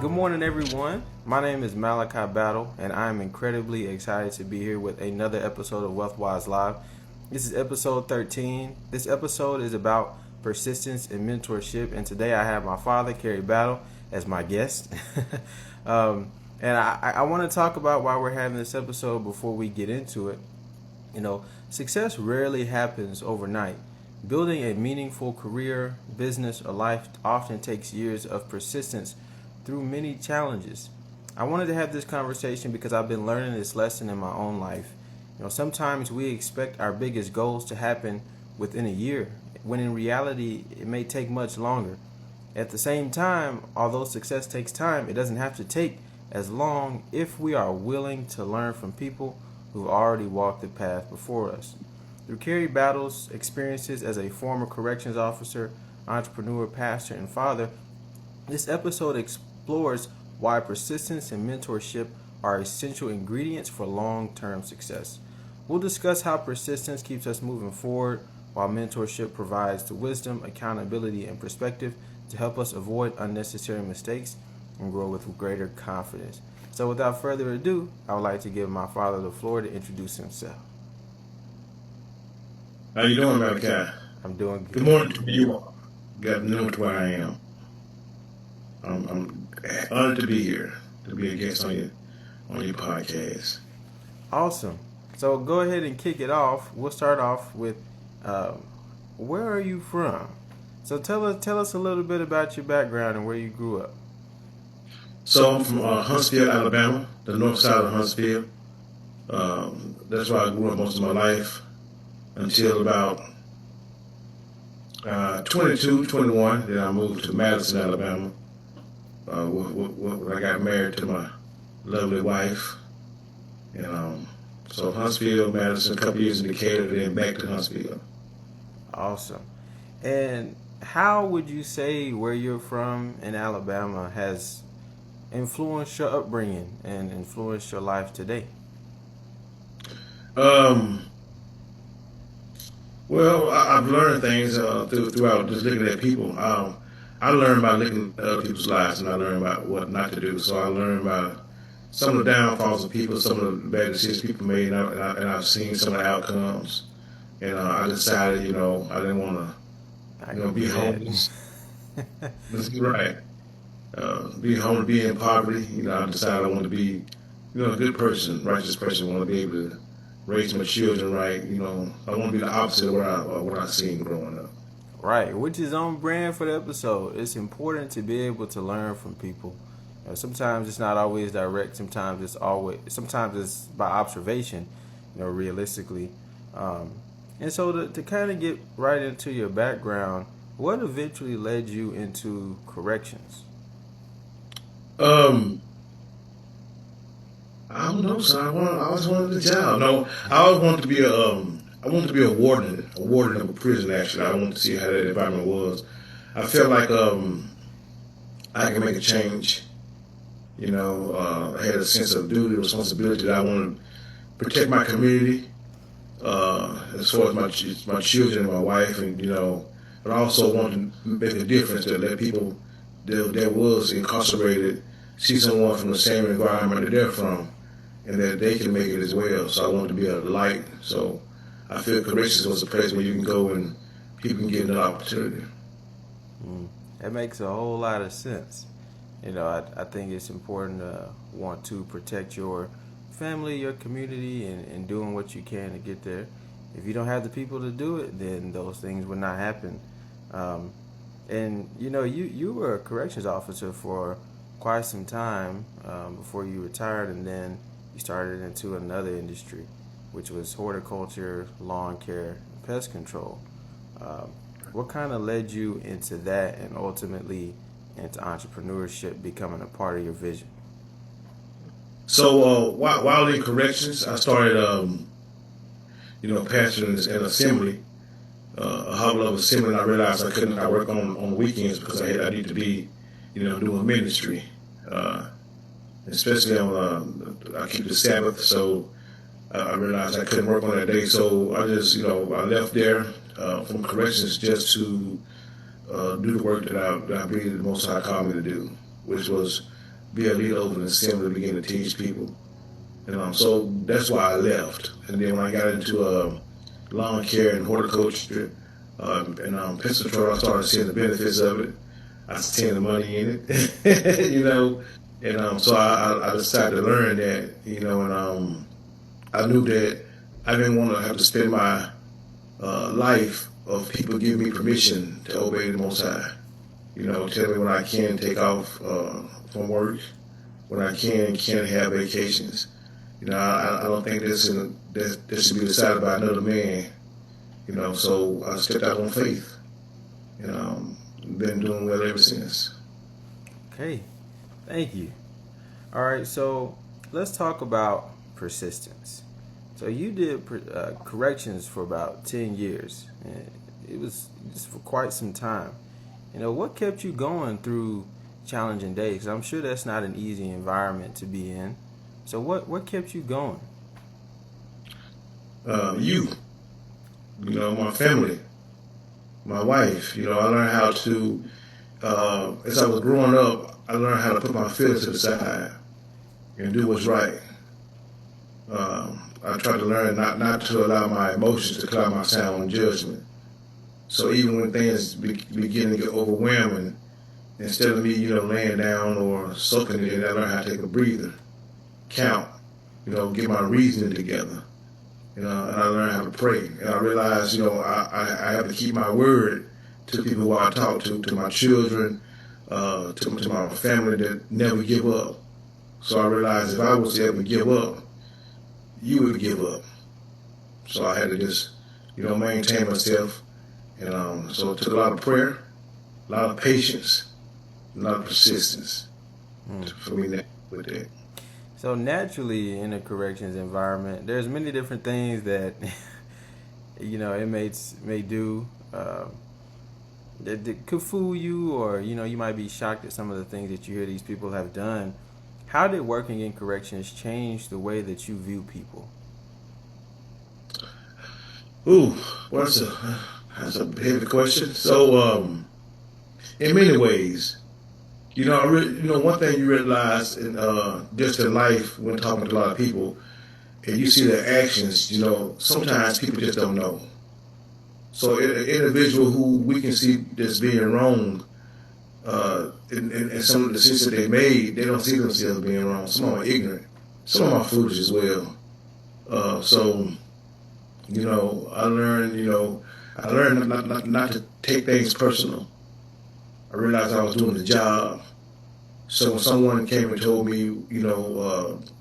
Good morning, everyone. My name is Kerry Battle, and I am incredibly excited to be here with another episode of WealthWise Live. This is episode 13. This episode is about persistence and mentorship, and today I have my father, Kerry Battle, as my guest. And I want to talk about why we're having this episode before we get into it. You know, success rarely happens overnight. Building a meaningful career, business, or life often takes years of persistence through many challenges. I wanted to have this conversation because I've been learning this lesson in my own life. You know, sometimes we expect our biggest goals to happen within a year, when in reality, it may take much longer. At the same time, although success takes time, it doesn't have to take as long if we are willing to learn from people who've already walked the path before us. Through Kerry Battle's experiences as a former corrections officer, entrepreneur, pastor, and father, this episode explores why persistence and mentorship are essential ingredients for long-term success. We'll discuss how persistence keeps us moving forward, while mentorship provides the wisdom, accountability, and perspective to help us avoid unnecessary mistakes and grow with greater confidence. So without further ado, I would like to give my father the floor to introduce himself. How you doing, Malachi? I'm doing good. Good morning to you all. Got to know where I am. I'm honored to be here, to be a guest on your podcast. Awesome. So go ahead and kick it off. We'll start off with where are you from? So tell us a little bit about your background and where you grew up. So I'm from Huntsville, Alabama, the north side of Huntsville. That's where I grew up most of my life until about 22, 21. Then I moved to Madison, Alabama. When I got married to my lovely wife. And so Huntsville, Madison, a couple years in Decatur, then back to Huntsville. Awesome. And how would you say where you're from in Alabama has influenced your upbringing and influenced your life today? Well, I've learned things throughout just looking at people. I learned by looking at other people's lives, and I learned about what not to do. So I learned about some of the downfalls of people, some of the bad decisions people made, and I've seen some of the outcomes. And I decided, I didn't want to, be homeless. That's right. Be homeless, be in poverty. I decided I wanted to be, a good person, righteous person. I want to be able to raise my children right. I want to be the opposite of what I've seen growing up. Right, which is on brand for the episode. It's important to be able to learn from people. Sometimes it's not always direct. Sometimes it's by observation. Realistically. And so to kind of get right into your background, what eventually led you into corrections? I don't know, son. I always wanted the job. No, I always wanted to be I wanted to be a warden of a prison. Actually, I wanted to see how that environment was. I felt like I could make a change. I had a sense of duty, responsibility that I wanted to protect my community, as far as my children and my wife, and but I also wanted to make a difference to let people that was incarcerated see someone from the same environment that they're from, and that they can make it as well. So I wanted to be a light. So I feel corrections was a place where you can go and people can get an opportunity. That makes a whole lot of sense. I think it's important to want to protect your family, your community, and doing what you can to get there. If you don't have the people to do it, then those things would not happen. And you were a corrections officer for quite some time before you retired, and then you started into another industry, which was horticulture, lawn care, pest control. What kind of led you into that and ultimately into entrepreneurship becoming a part of your vision? So while in corrections, I started, pastoring an assembly, a hobble of assembly, and I realized I couldn't work on weekends because I need to be, doing ministry, especially I keep the Sabbath, so I realized I couldn't work on that day. So I just, I left there from corrections just to do the work that I believe the Most High called me to do, which was be a leader over an assembly, begin to teach people. So that's why I left. And then when I got into lawn care and horticulture and pest control, I started seeing the benefits of it. I seeing the money in it, so I decided to learn that, and I knew that I didn't want to have to spend my life of people giving me permission to obey the Most High. Tell me when I can take off from work, when I can't have vacations. I don't think that should be decided by another man. So I stepped out on faith. Been doing well ever since. Okay, thank you. All right, so let's talk about persistence. So you did corrections for about 10 years. And it was just for quite some time. What kept you going through challenging days? 'Cause I'm sure that's not an easy environment to be in. So what kept you going? My family, my wife. I learned how to, as I was growing up, I learned how to put my feelings to the side and do what's right. I tried to learn not to allow my emotions to cloud my sound judgment. So even when things begin to get overwhelming, instead of me, laying down or soaking it in, I learned how to take a breather, count, get my reasoning together, and I learned how to pray. And I realized, I have to keep my word to people who I talk to my children, to my family that never give up. So I realized if I was to ever give up, you would give up. So I had to just, maintain myself. And so it took a lot of prayer, a lot of patience, a lot of persistence for me with that. So naturally, in a corrections environment, there's many different things that inmates may do that could fool you, or you might be shocked at some of the things that you hear these people have done. How did working in corrections change the way that you view people? Ooh, well, that's a heavy question. So, in many ways, one thing you realize just in life when talking to a lot of people, and you see their actions, sometimes people just don't know. So, an individual who we can see that's being wrong, in some of the decisions that they made, they don't see themselves being wrong. Some of them are ignorant. Some of them are foolish as well. I learned not to take things personal. I realized I was doing the job. So when someone came and told me,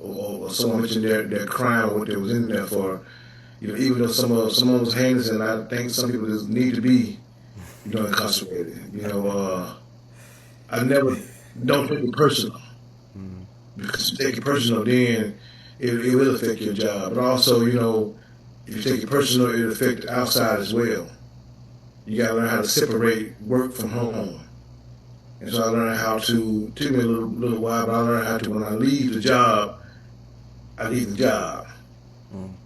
or someone mentioned their crime or what they was in there for, even though someone was heinous, and I think some people just need to be, incarcerated. I never don't take it personal, because if you take it personal, then it will affect your job. But also, if you take it personal, it'll affect outside as well. You got to learn how to separate work from home. And so I learned how to, took me a little while, but I learned how to, when I leave the job, I leave the job. And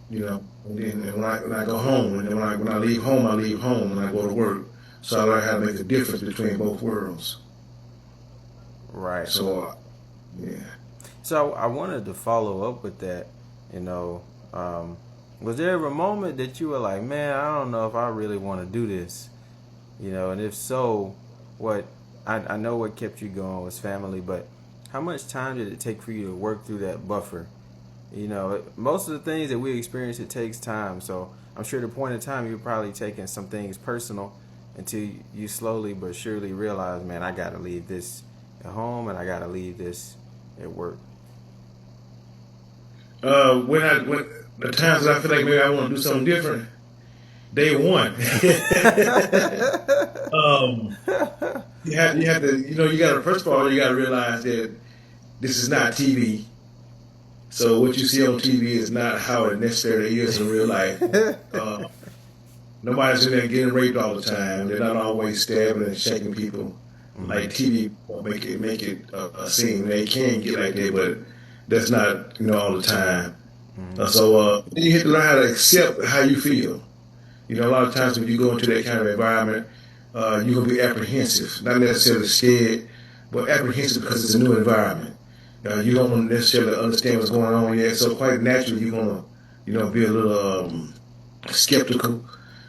then when I go home, and then when I leave home, I leave home, and I go to work. So I learned how to make a difference between both worlds. Right. So, yeah. So I wanted to follow up with that. Was there ever a moment that you were like, man, I don't know if I really want to do this? And if so, what? I know what kept you going was family, but how much time did it take for you to work through that buffer? Most of the things that we experience, it takes time. So I'm sure at the point in time, you're probably taking some things personal until you slowly but surely realize, man, I got to leave this at home and I got to leave this at work. When the times that I feel like maybe I want to do something different, day one. You have to, you got to, first of all, you got to realize that this is not TV. So what you see on TV is not how it necessarily is in real life. Nobody's in there getting raped all the time. They're not always stabbing and shaking people. Like TV will make it a scene. They can get like that, but that's not, all the time. So then you have to learn how to accept how you feel. A lot of times when you go into that kind of environment, you're going to be apprehensive. Not necessarily scared, but apprehensive because it's a new environment. You don't necessarily understand what's going on yet, so quite naturally you're gonna, be a little skeptical.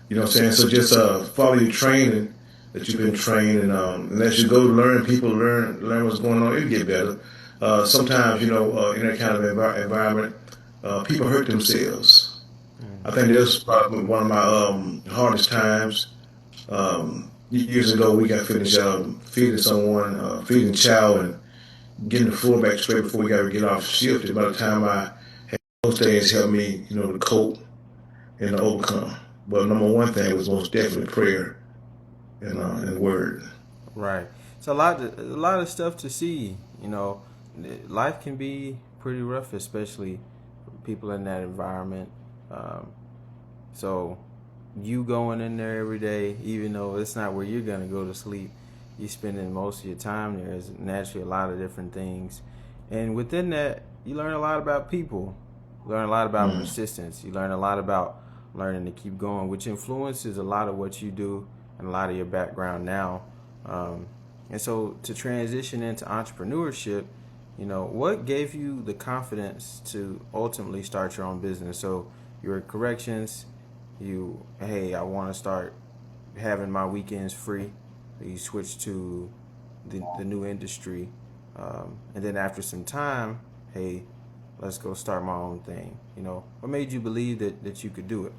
You know what I'm saying? So just follow your training that you've been trained, and as you go to learn, people learn what's going on. It'll get better. Sometimes, in that kind of environment, people hurt themselves. I think that's probably one of my hardest times. Years ago, we got finished feeding someone, feeding chow, and getting the floor back straight before we got to get off shift. And by the time I had those things helped me, to cope and to overcome. But number one thing was most definitely prayer and word. Right. It's a lot of stuff to see. Life can be pretty rough, especially for people in that environment. So you going in there every day, even though it's not where you're gonna go to sleep, you spending most of your time there. Is naturally a lot of different things, and within that, you learn a lot about people. You learn a lot about persistence. You learn a lot about learning to keep going, which influences a lot of what you do and a lot of your background now. And so to transition into entrepreneurship, what gave you the confidence to ultimately start your own business? So you're in corrections. Hey, I want to start having my weekends free. You switch to the new industry, and then after some time, hey, let's go start my own thing. What made you believe that you could do it?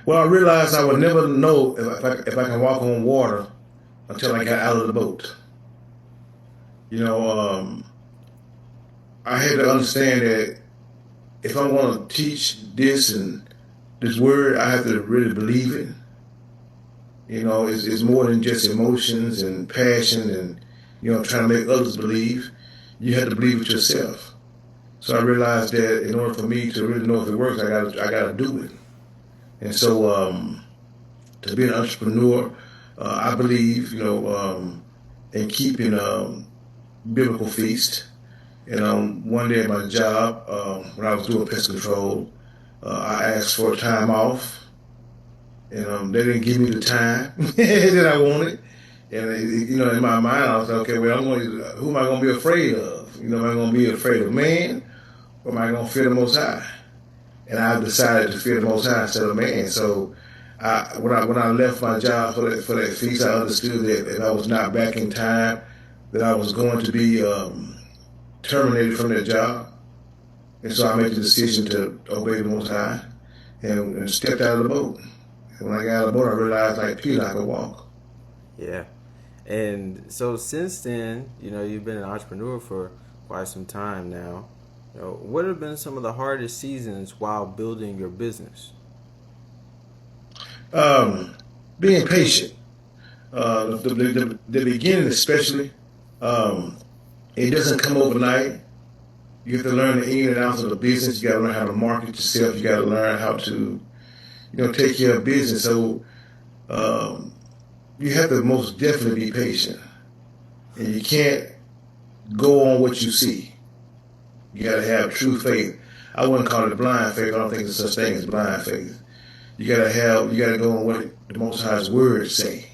Well, I realized I would never know if I can walk on water until I got out of the boat. You know, I had to understand that if I want to teach this word, I have to really believe it. It's more than just emotions and passion and, trying to make others believe. You have to believe it yourself. So I realized that in order for me to really know if it works, I gotta do it. And so to be an entrepreneur, I believe, in keeping biblical feast. And one day at my job, when I was doing pest control, I asked for a time off. And they didn't give me the time that I wanted. And, in my mind, I was like, okay, well, who am I going to be afraid of? Am I going to be afraid of man, or am I going to fear the Most High? And I decided to fear the Most High instead of man. So when I left my job for that feast, I understood that if I was not back in time, that I was going to be terminated from that job. And so I made the decision to obey the Most High and stepped out of the boat. And when I got out of the boat, I realized like Peter, I could walk. Yeah. And so since then, you've been an entrepreneur for quite some time now. What have been some of the hardest seasons while building your business? Being patient. The beginning especially, it doesn't come overnight. You have to learn the in and outs of the business. You got to learn how to market yourself. You got to learn how to, take care of business. So you have to most definitely be patient. And you can't go on what you see. You got to have true faith. I wouldn't call it blind faith. I don't think there's such thing as blind faith. You got to go on what the Most High's words say.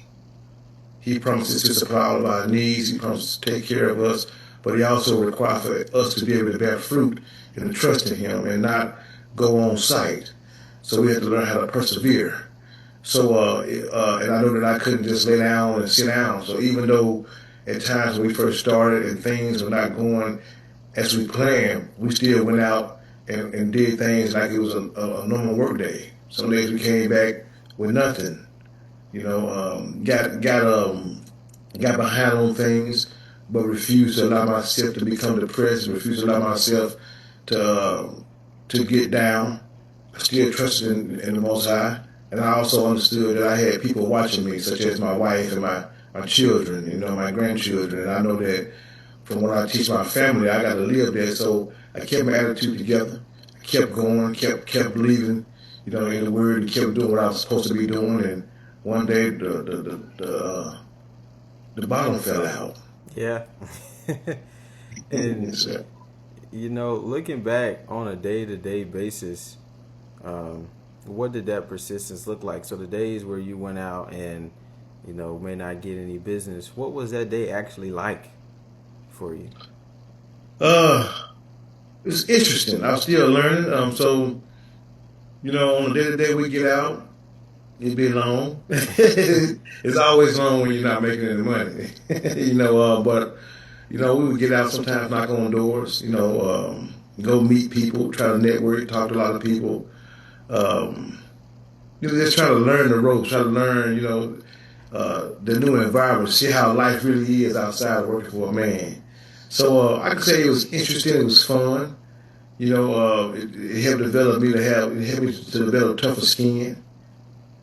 He promises to supply all of our needs. He promises to take care of us. But he also requires for us to be able to bear fruit and to trust in him and not go on sight. So we have to learn how to persevere. So, and I know that I couldn't just lay down and sit down. So even though at times when we first started and things were not going as we planned, we still went out and did things like it was a normal work day. Some days we came back with nothing. Got behind on things, but refused to allow myself to become depressed, refused to allow myself to get down. I still trusted in the Most High, and I also understood that I had people watching me, such as my wife and my children, my grandchildren, and I know that from what I teach my family, I got to live there. So I kept my attitude together, I kept going, kept believing, in the Word, and kept doing what I was supposed to be doing. And one day the bottom fell out. Yeah. And looking back on a day-to-day basis, what did that persistence look like? So the days where you went out and may not get any business, what was that day actually like for you? Uh, it's interesting. I'm still learning. So on a day to day we get out, it be long. It's always long when you're not making any money. But we would get out sometimes, knock on doors. Go meet people, try to network, talk to a lot of people. Um, just try to learn the ropes, try to learn, the new environment, see how life really is outside working for a man. So I could say it was interesting. It was fun. It helped develop me it helped me to develop tougher skin.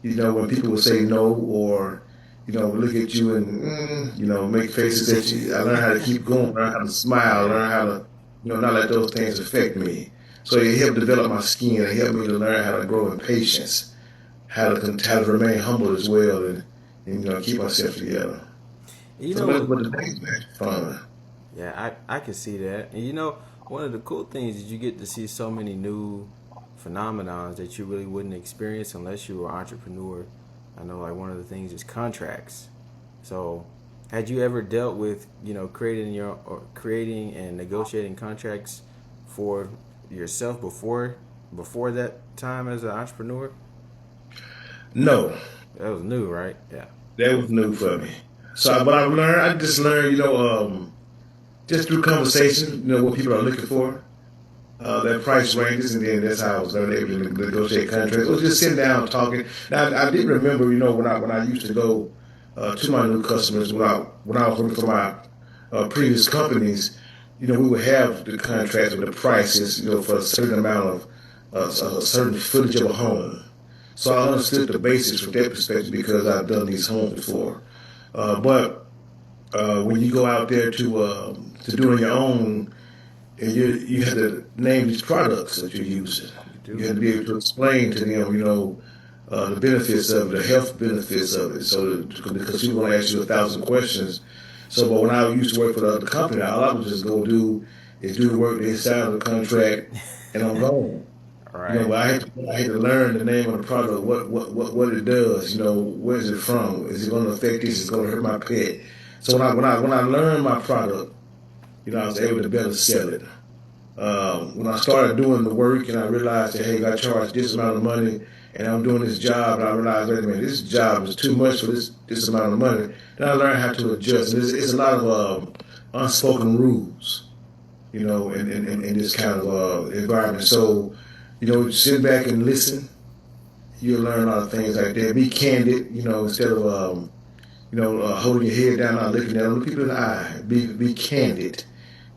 When people would say no or, look at you and, make faces at you. I learned how to keep going, learn how to smile, learn how to, not let those things affect me. So it helped develop my skin. It helped me to learn how to grow in patience, how to remain humble as well, and keep myself together. But the things man, fun. Yeah, I can see that. And one of the cool things is you get to see so many new phenomenons that you really wouldn't experience unless you were an entrepreneur. I know like one of the things is contracts. So had you ever dealt with, creating and negotiating contracts for yourself before that time as an entrepreneur? No, That was new, right? Yeah. that was new for me. So what I just learned, just through conversation, what people are looking for, their price ranges, and then that's how I was able to negotiate contracts. Or just sitting down talking. Now I did remember, when I used to go to my new customers when I was working for my previous companies, we would have the contracts with the prices, for a certain amount of a certain footage of a home. So I understood the basics from that perspective because I've done these homes before. But when you go out there to doing your own, and you had to name these products that you're using. You had to be able to explain to them, the benefits of it, the health benefits of it. So because people want to ask you 1,000 questions. So, but when I used to work for the other company, all I would just go do is do the work inside of the contract, and I'm gone. All right. But I had to learn the name of the product, what it does. Where is it from? Is it going to affect this? Is it going to hurt my pet? So when I learned my product, I was able to better sell it. When I started doing the work and I realized that, hey, I charge this amount of money and I'm doing this job, and I realized, wait a minute, this job is too much for this amount of money. Then I learned how to adjust. And it's a lot of unspoken rules, in this kind of environment. So, sit back and listen. You'll learn a lot of things like that. Be candid, instead of, holding your head down, not looking at them. Look people in the eye. Be candid.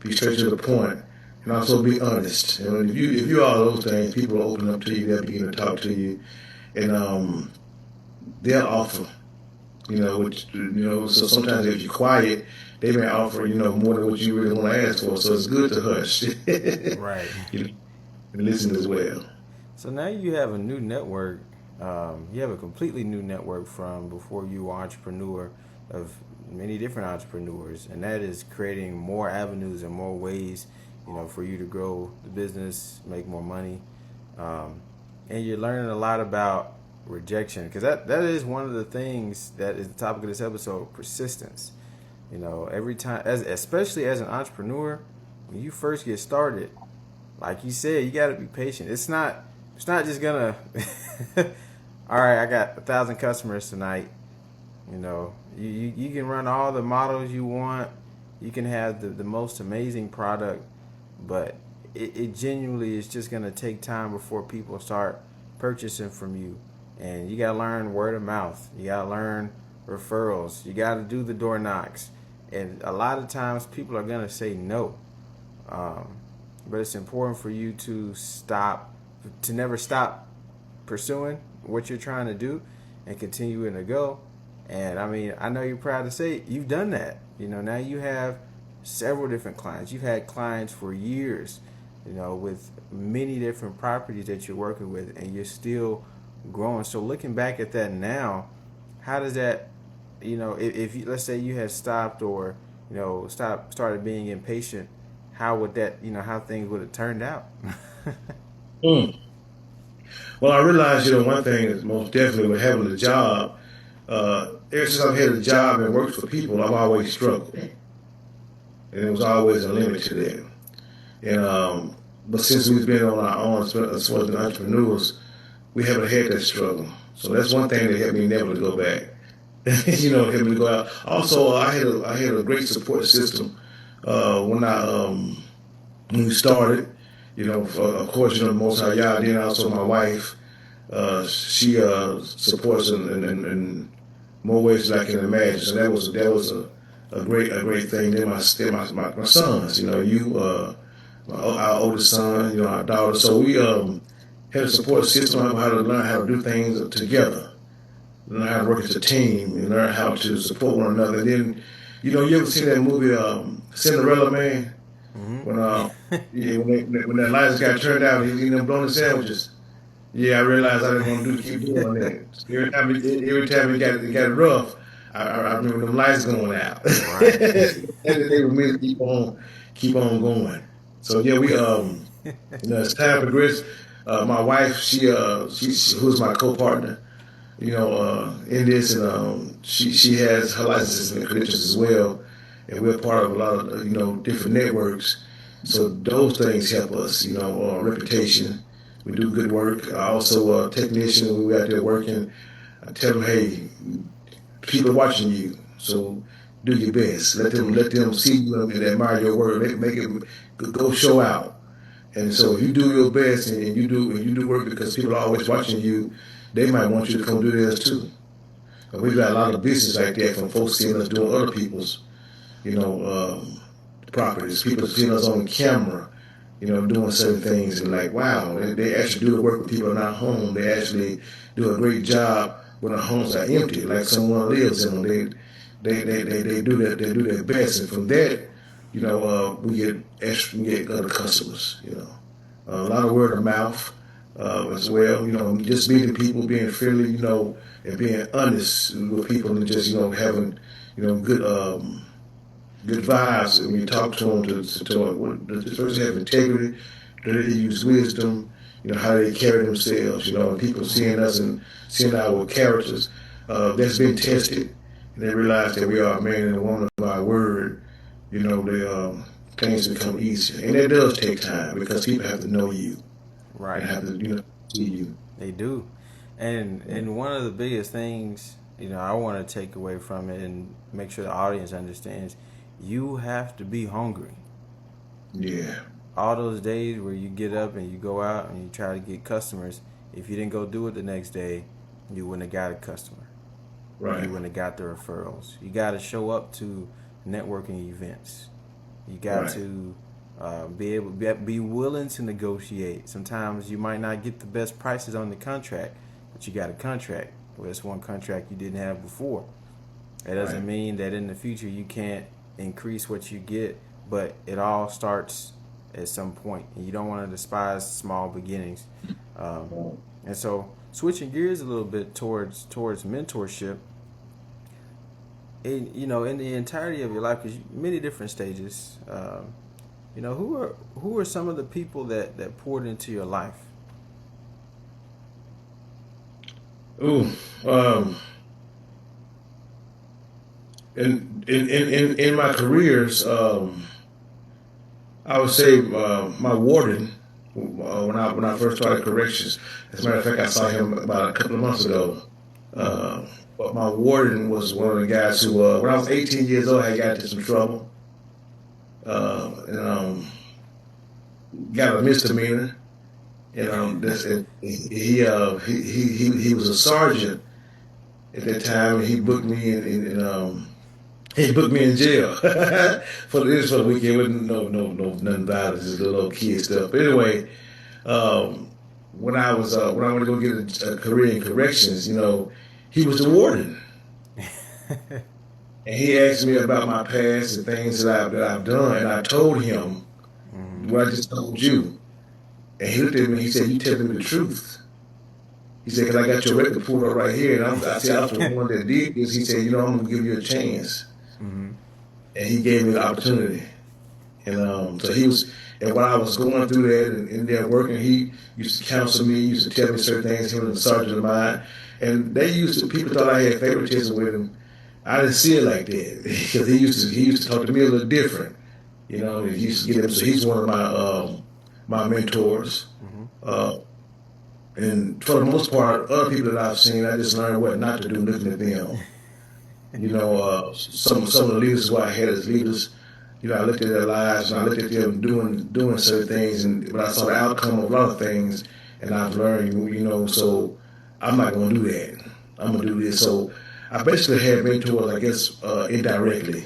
Be straight to the point, and also be honest. If you are those things, people will open up to you. They'll begin to talk to you, and they'll offer. So sometimes if you're quiet, they may offer, more than what you really want to ask for. So it's good to hush, Right. And listen as well. So now you have a new network. You have a completely new network from before you were entrepreneur of many different entrepreneurs, and that is creating more avenues and more ways, for you to grow the business, make more money, and you're learning a lot about rejection, because that is one of the things that is the topic of this episode: persistence. Every time, especially as an entrepreneur, when you first get started, like you said, you got to be patient. It's not just gonna. All right, I got 1,000 customers tonight. You can run all the models you want. You can have the most amazing product, but it genuinely is just going to take time before people start purchasing from you. And you got to learn word of mouth. You got to learn referrals. You got to do the door knocks. And a lot of times people are going to say no. But it's important for you to never stop pursuing what you're trying to do and continuing to go. And I know you're proud to say you've done that. Now you have several different clients. You've had clients for years, with many different properties that you're working with, and you're still growing. So looking back at that now, how does that, if you, let's say you had stopped or, started being impatient, how would that, how things would have turned out? Mm. Well, I realized, one thing is most definitely with having a job. Ever since I've had a job and worked for people, I've always struggled, and there was always a limit to that. And but since we've been on our own as far as the entrepreneurs, we haven't had that struggle. So that's one thing that helped me never to go back. Helped me to go out. Also, I had a great support system when when we started. Of course, most of y'all. Then also my wife, she supports in more ways than I can imagine. So that was a great thing. Then my sons, our oldest son, our daughter. So we had a support system on how to learn how to do things together, learn how to work as a team, and learn how to support one another. And then, you ever seen that movie Cinderella Man? Mm-hmm. When that lights got turned out, he's eating them bologna sandwiches. Yeah, I realized I didn't want to keep doing that. Every time it got rough, I remember them lights going out. Right. And they were meant to keep on going. So yeah, we as time progressed, my wife, she who's my co-partner, in this, and she has her licenses and credentials as well, and we're part of a lot of different networks. So those things help us, reputation. We do good work. I also a technician when we out there working. I tell them, hey, people are watching you, so do your best. Let them see you and admire your work. Make it go show out. And so if you do your best and you do work because people are always watching you, they might want you to come do theirs too. And we've got a lot of business like that from folks seeing us doing other people's, properties. People seeing us on camera, doing certain things, and like, wow, they actually do the work when people are not home. They actually do a great job when the homes are empty, like someone lives in them. They do their best, and from that, we get other customers. A lot of word of mouth as well. Just meeting people, being friendly, and being honest with people, and just having good vibes when you talk to them. This person have integrity, do they use wisdom, how they carry themselves, and people seeing us and seeing our characters that's been tested, and they realize that we are a man and a woman of our word. Things become easier, and it does take time because people have to know you, Right. and have to see you. They do. And one of the biggest things, I want to take away from it and make sure the audience understands, you have to be hungry. Yeah. All those days where you get up and you go out and you try to get customers, if you didn't go do it the next day, you wouldn't have got a customer. Right. You wouldn't have got the referrals. You got to show up to networking events. You got Right. to be willing to negotiate. Sometimes you might not get the best prices on the contract, but you got a contract. Well, it's one contract you didn't have before. It doesn't Right. mean that in the future you can't increase what you get, but it all starts at some point, and you don't want to despise small beginnings. And so, switching gears a little bit towards mentorship, in the entirety of your life, because many different stages, who are some of the people that poured into your life? Ooh. In my careers, I would say my warden when I first started corrections. As a matter of fact, I saw him about a couple of months ago. But my warden was one of the guys who, when I was 18 years old, I got into some trouble and got a misdemeanor. He was a sergeant at that time, and he booked me he booked me in jail for the weekend. Wasn't nothing violent, just little kid stuff. But anyway, when I went to go get a career in corrections, he was the warden, and he asked me about my past and things that I've done, and I told him what I just told you, and he looked at me and he said, "You telling me the truth?" He said, "Cause I got your record pulled up right here," and I said, "I was the one that did this." He said, "I'm gonna give you a chance." And he gave me the opportunity. And so he was, and while I was going through that and there working, he used to counsel me, used to tell me certain things, him and the sergeant of mine. And people thought I had favoritism with him. I didn't see it like that because he used to talk to me a little different. and he used to get him. So he's one of my mentors. And for the most part, other people that I've seen, I just learned what not to do looking at them. Some of the leaders who I had as leaders, I looked at their lives and I looked at them doing certain things, but I saw the outcome of a lot of things, and I've learned, so I'm not going to do that. I'm going to do this. So I basically had mentors, I guess, indirectly,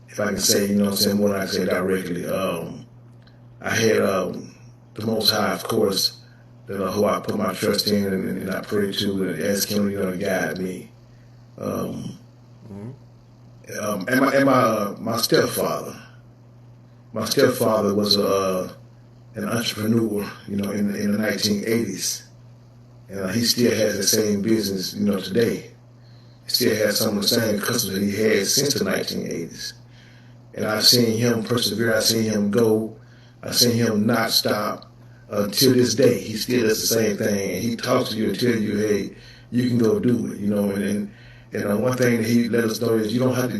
if I can say, more than I can say directly. I had the Most High, of course, who I put my trust in and I pray to and ask him, to guide me. And my stepfather. My stepfather was an entrepreneur, in the 1980s, and he still has the same business, today. He still has some of the same customers that he had since the 1980s. And I've seen him persevere. I've seen him go. I've seen him not stop until this day. He still does the same thing, and he talks to you and tells you, "Hey, you can go do it." And one thing that he let us know is you don't have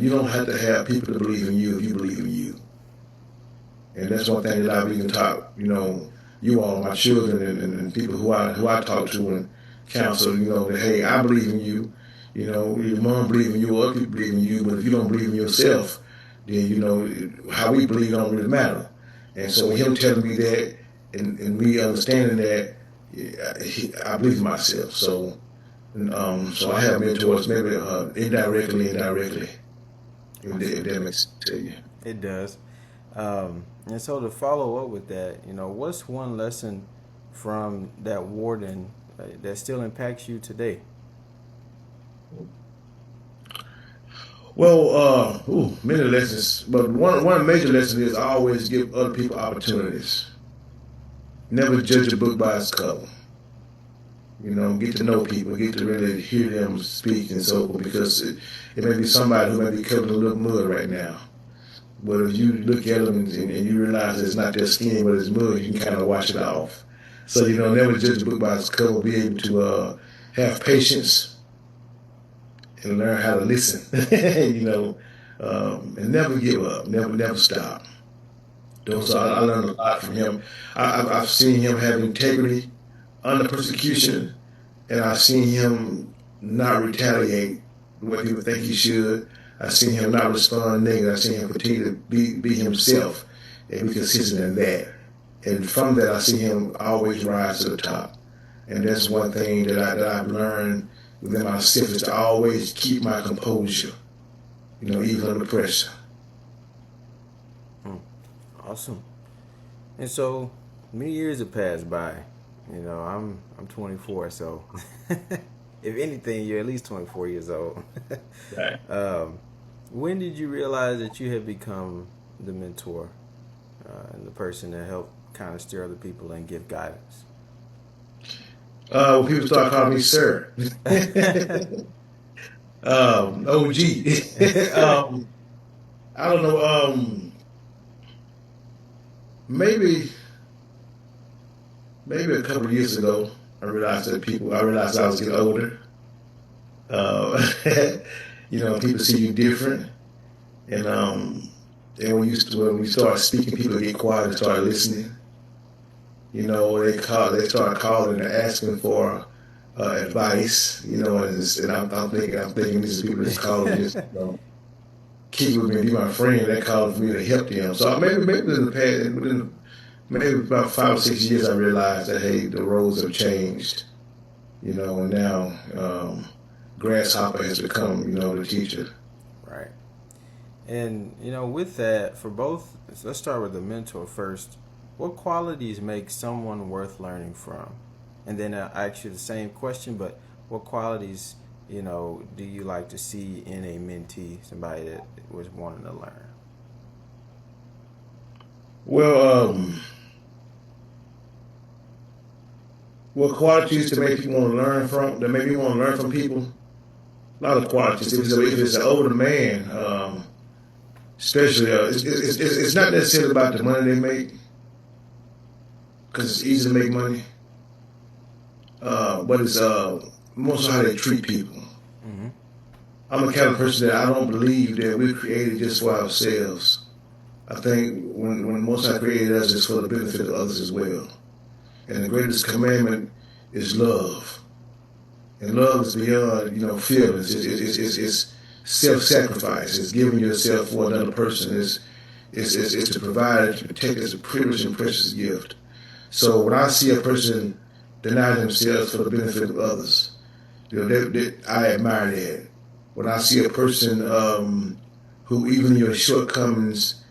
to have people to believe in you if you believe in you. And that's one thing that I've even taught, you all, my children, and people who I talk to and counsel, that hey, I believe in you. Your mom believes in you, other people believe in you, but if you don't believe in yourself, then how we believe don't really matter. And so him telling me that and me understanding that, I believe in myself. So I have mentors, maybe indirectly, if that makes sense to you. It does. And so to follow up with that, what's one lesson from that warden that still impacts you today? Well, many lessons, but one major lesson is I always give other people opportunities. Never judge a book by its cover. Get to know people, get to really hear them speak and so forth, because it may be somebody who may be covered in a little mud right now. But if you look at them and you realize it's not their skin, but it's mud, you can kind of wash it off. So, never judge a book by its cover. Be able to have patience and learn how to listen, and never give up, never stop. So I learned a lot from him. I've seen him have integrity under persecution, and I've seen him not retaliate the way people think he should. I've seen him not respond negative. I've seen him continue to be himself and be consistent in that. And from that, I see him always rise to the top. And that's one thing that I've learned within myself, is to always keep my composure, even under pressure. Awesome. And so many years have passed by. I'm 24, so if anything, you're at least 24 years old. Right. When did you realize that you had become the mentor and the person that helped kind of steer other people and give guidance? When people start calling me sir. OG. I don't know. Maybe a couple of years ago, I realized I was getting older. People see you different, and when you start speaking, people get quiet and start listening. They start calling and asking for advice. And I'm thinking these are people that's calling just keep with me, be my friend. They're calling for me to help them. So maybe in the past, within maybe about 5 or 6 years, I realized that hey, the roles have changed. And now Grasshopper has become the teacher. Right. And with that, for both, let's start with the mentor first. What qualities make someone worth learning from? And then I'll ask you the same question, but what qualities, do you like to see in a mentee, somebody that was wanting to learn? Well, what qualities to make people want to learn from? That make me want to learn from people. A lot of qualities. If it's an older man, especially, it's not necessarily about the money they make, because it's easy to make money. But it's mostly how they treat people. I'm the kind of person that I don't believe that we're created just for ourselves. I think when Most High created us, it's for the benefit of others as well. And the greatest commandment is love. And love is beyond, feelings. It's self-sacrifice. It's giving yourself for another person. It's to provide, to protect as a privileged and precious gift. So when I see a person deny themselves for the benefit of others, I admire that. When I see a person who, even your shortcomings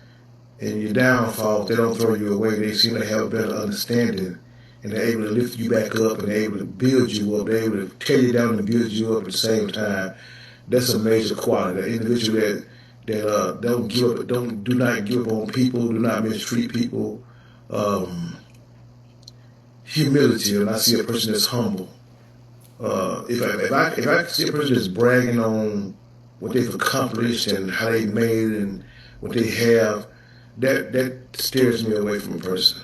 and your downfalls, they don't throw you away. They seem to have a better understanding, and they're able to lift you back up, and they're able to build you up. They're able to tear you down and build you up at the same time. That's a major quality. That individual that don't give up, do not give up on people, do not mistreat people. Humility. When I see a person that's humble, if I see a person that's bragging on what they've accomplished and how they made it and what they have, that steers me away from a person.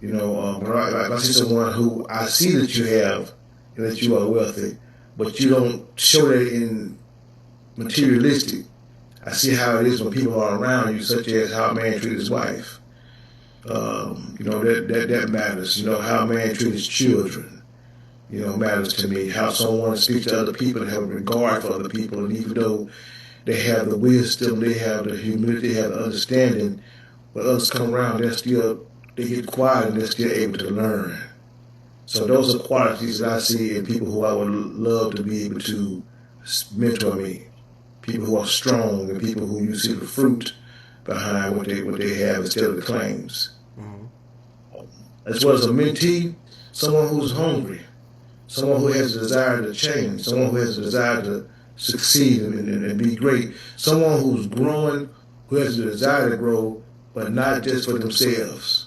But if I see someone who I see that you have and that you are wealthy, but you don't show that in materialistic, I see how it is when people are around you, such as how a man treats his wife. That matters. How a man treats his children, matters to me. How someone speaks to other people and have a regard for other people, and even though they have the wisdom, they have the humility, they have the understanding, when others come around, they get quiet and they're still able to learn. So those are qualities that I see in people who I would love to be able to mentor me. People who are strong and people who you see the fruit behind what they have instead of the claims. Mm-hmm. As well as a mentee, someone who's hungry, someone who has a desire to change, someone who has a desire to succeed and be great, someone who's growing, who has a desire to grow, but not just for themselves.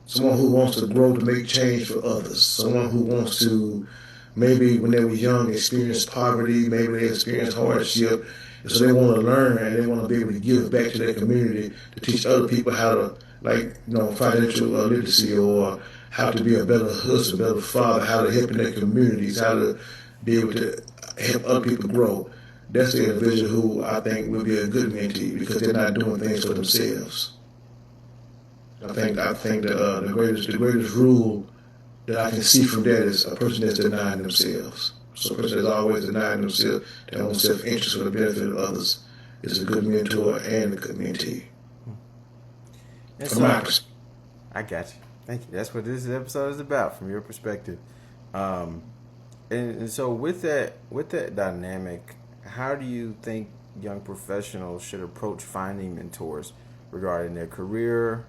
Someone who wants to grow to make change for others. Someone who wants to, maybe when they were young, experience poverty, maybe they experienced hardship, and so they want to learn and they want to be able to give back to their community to teach other people how to, financial literacy, or how to be a better husband, better father, how to help in their communities, how to be able to help other people grow. That's the individual who I think would be a good mentee because they're not doing things for themselves. I think that the greatest rule that I can see from that is a person that's denying themselves. So a person that's always denying themselves, their own self-interest for the benefit of others, is a good mentor and a good mentee. I got you. Thank you. That's what this episode is about, from your perspective. And so with that dynamic, how do you think young professionals should approach finding mentors regarding their career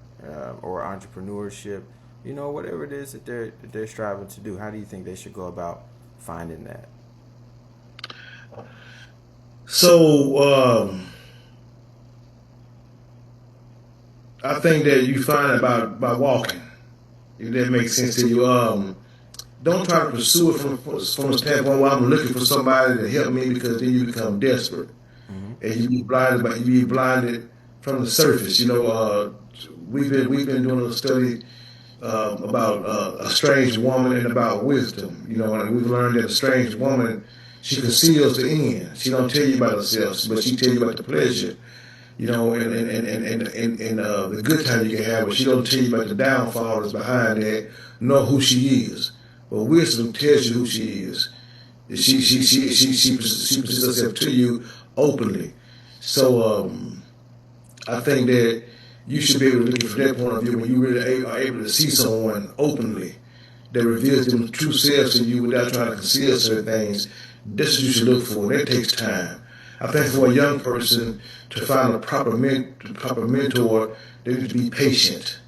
or entrepreneurship? Whatever it is that they're striving to do. How do you think they should go about finding that? So I think that you find it by walking. If that makes sense to you. Don't try to pursue it from a standpoint where I'm looking for somebody to help me, because then you become desperate. Mm-hmm. And you be blinded from the surface. We've been doing a study about a strange woman and about wisdom. And we've learned that a strange woman, she conceals the end. She don't tell you about herself, but she tell you about the pleasure. And the good time you can have, but she don't tell you about the downfall that's behind that, nor who she is. But wisdom tells you who she is. She presents herself to you openly. So I think that you should be able to look from that point of view when you really are able to see someone openly that reveals them true selves to you without trying to conceal certain things. That's what you should look for. That takes time. I think for a young person to find a proper mentor, they need to be patient.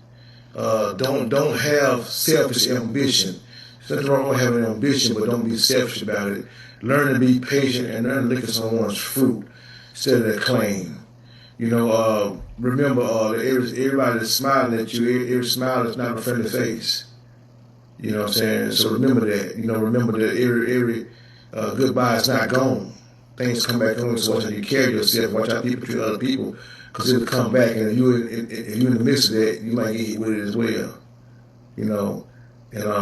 Don't have selfish ambition. There's nothing wrong with having ambition, but don't be selfish about it. Learn to be patient and learn to look at someone's fruit instead of their claim. Remember, everybody that's smiling at you, every smile is not a friendly face. You know what I'm saying? So remember that. Remember that every goodbye is not gone. Things come back on, so watch how you carry yourself, watch how people treat other people, because it'll come back, and if you're in the midst of that, you might get hit with it as well. And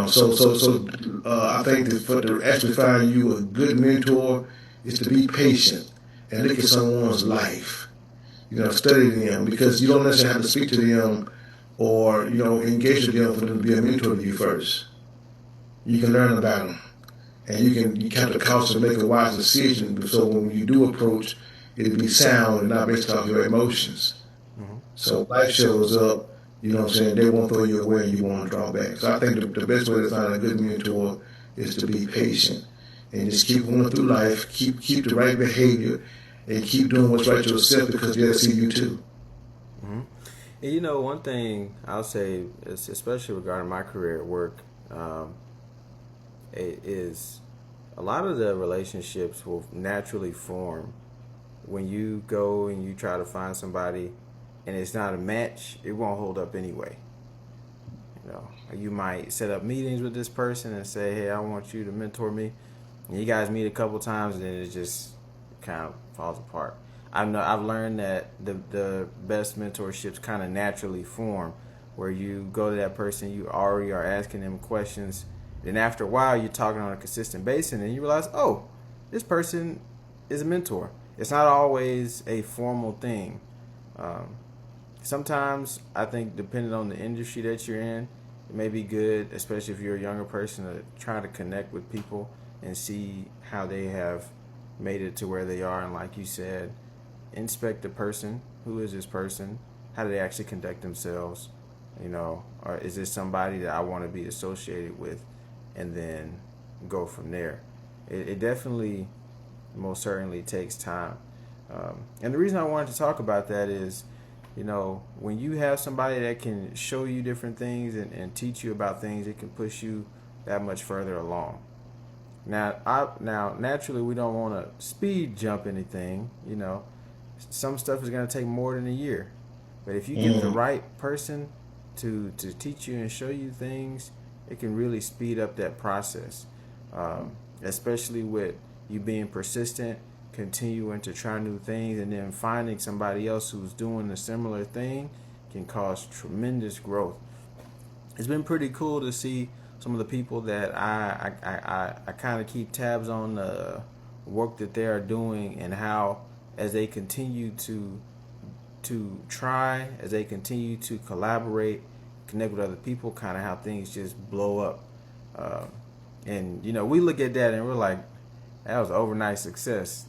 so I think that to actually find you a good mentor is to be patient and look at someone's life. study them, because you don't necessarily have to speak to them or, engage with them for them to be a mentor to you first. You can learn about them, and you have to cause to make a wise decision. So when you do approach, it'll be sound and not based off your emotions. Mm-hmm. So life shows up, they won't throw you away and you won't draw back. So I think the best way to find a good mentor is to be patient and just keep going through life, keep the right behavior, and keep doing what's right to yourself, because they'll see you too. Mm-hmm. And one thing I'll say, is, especially regarding my career at work, is a lot of the relationships will naturally form when you go and you try to find somebody and it's not a match. It won't hold up anyway. You might set up meetings with this person and say, hey, I want you to mentor me, and you guys meet a couple times and then it just kind of falls apart. I've learned that the best mentorships kind of naturally form, where you go to that person, you already are asking them questions. Then after a while, you're talking on a consistent basis, and you realize, oh, this person is a mentor. It's not always a formal thing. Sometimes I think, depending on the industry that you're in, it may be good, especially if you're a younger person, to try to connect with people and see how they have made it to where they are. And like you said, inspect the person. Who is this person? How do they actually conduct themselves? Or is this somebody that I want to be associated with? And then go from there. It definitely, most certainly takes time. And the reason I wanted to talk about that is, when you have somebody that can show you different things and teach you about things, it can push you that much further along. Now, naturally, we don't want to speed jump anything. Some stuff is going to take more than a year. But if you get the right person to teach you and show you things, it can really speed up that process, especially with you being persistent, continuing to try new things, and then finding somebody else who's doing a similar thing can cause tremendous growth. It's been pretty cool to see some of the people that I kind of keep tabs on the work that they are doing, and how, as they continue to try, as they continue to collaborate, connect with other people, kind of how things just blow up. And we look at that and we're like, that was overnight success.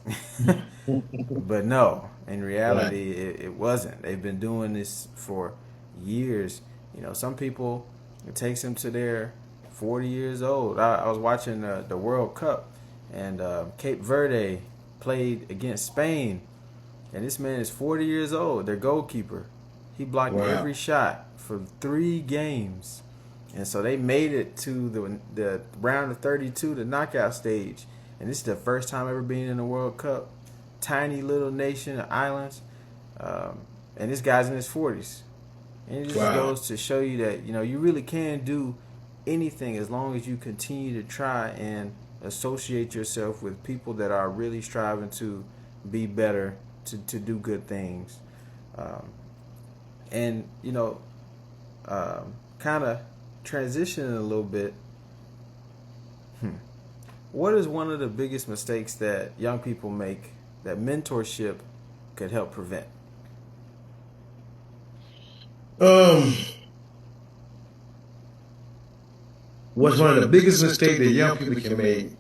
But no, in reality, it wasn't. They've been doing this for years. Some people, it takes them to their 40 years old. I was watching the World Cup, and Cape Verde played against Spain, and this man is 40 years old. Their goalkeeper, he blocked every shot for 3 games, and so they made it to the round of 32, the knockout stage. And this is the first time ever being in the World Cup. Tiny little nation of islands, and this guy's in his 40s. And it just goes to show you that you really can do anything as long as you continue to try and associate yourself with people that are really striving to be better, to do good things. And kind of transitioning a little bit. What is one of the biggest mistakes that young people make that mentorship could help prevent? What's one of the biggest mistakes that young people can make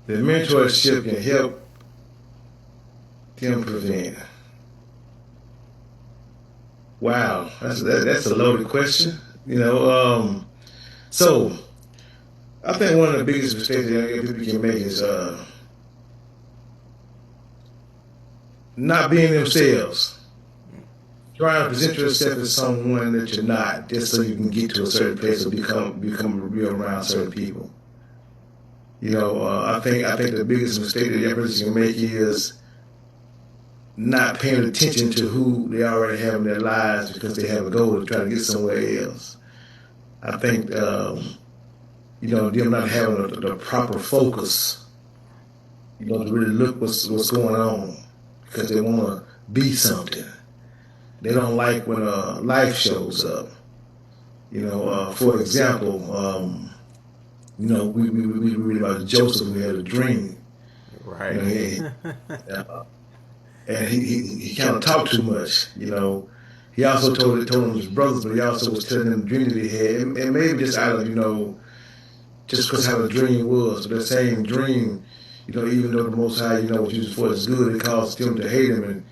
that mentorship can help them prevent? Wow, that's a loaded question. So I think one of the biggest mistakes that young people can make is not being themselves. Trying to present yourself as someone that you're not, just so you can get to a certain place or become real around certain people. I think the biggest mistake that young person can make is not paying attention to who they already have in their lives because they have a goal to try to get somewhere else. I think them not having the proper focus, to really look what's going on, because they want to be something. They don't like when life shows up. For example, we read about Joseph who had a dream. Right. and he kind of talked too much. He also told him his brothers, but he also was telling them the dream that he had, and maybe just out of just because how the dream was, but that same dream, even though the Most High, was used for his good, it caused them to hate him and